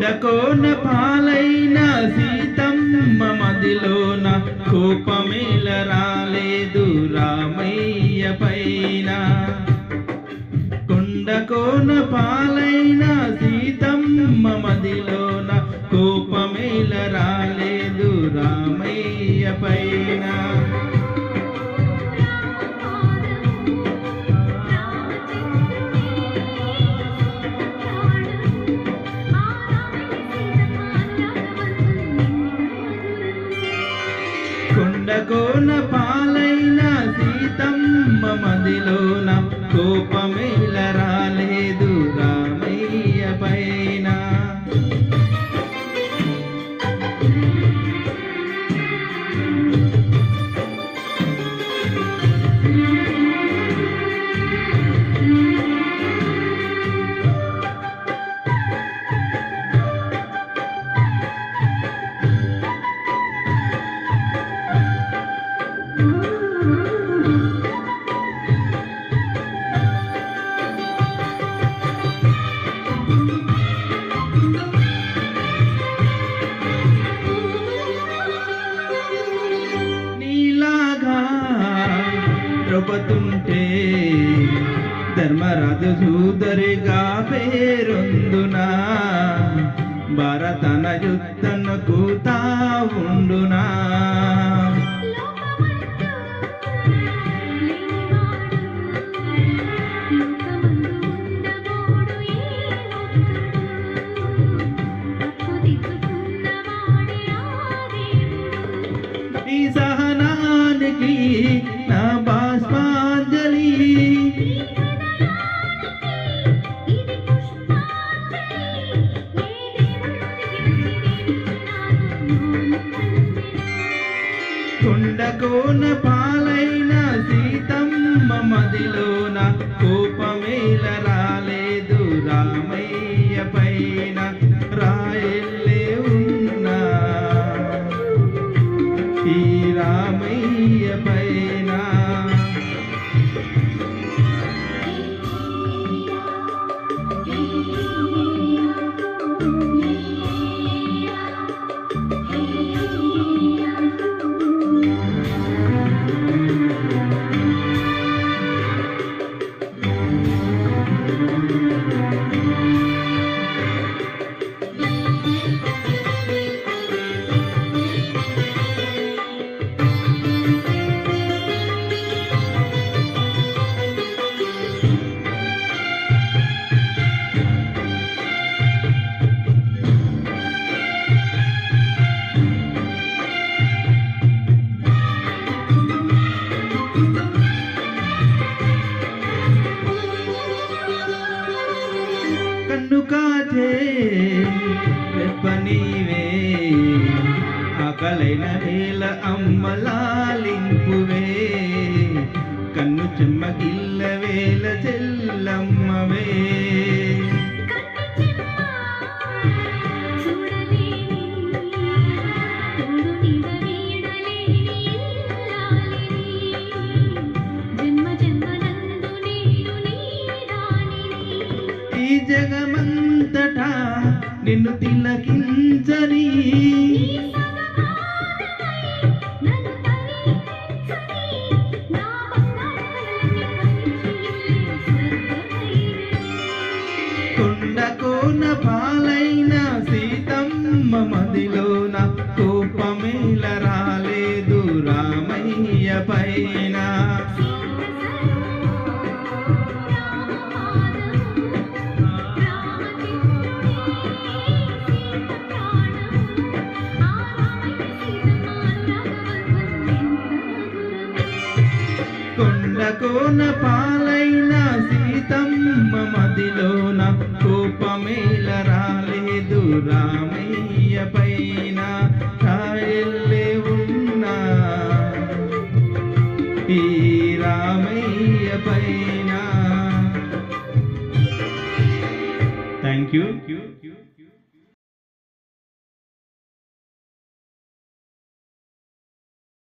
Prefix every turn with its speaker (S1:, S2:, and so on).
S1: కొండకోన పాలైన సీతమ్మ మదిలోన కోపమేల రాలేదు రామయ్య పైన. కొండకోన పాలైన సీతమ్మ మదిలోన కోపమేల రాలేదు రామయ్య పైన. కొండకోన పాలైన సీతమ్మ మదిలోన కోపమేల రాలేదు రామయ్య పైన. ద్రౌపదుంటే ధర్మరాజు సూదరిగా పేరొందునా, భారతన యుద్ధనకు తావుండునా. ఈ సహనానికి నా బాష్పాంజలి, కొండకోన పాలైన సీతమ్మ మదిలోన కోపమేల రాలేదు రామయ్య పైన. రాయల్లే ఉన్నా ఈ రామయ్య పైన. కన్ను కాచే రెప్పనీవే, ఆకలైన వేళ అమ్మలాలింపువే, కన్ను చెమ్మగిల్ల వేళ చెల్లమ్మవే. ఈ జగమంతటా నిన్ను తిలకించని, కొండకోన పాలైన సీతమ్మ మదిలోన కోపమేల రాలేదు రామయ్య పైన. కొండకోన పాలైన సీతమ్మ మదిలోన కోపమేల రాలేదు రామ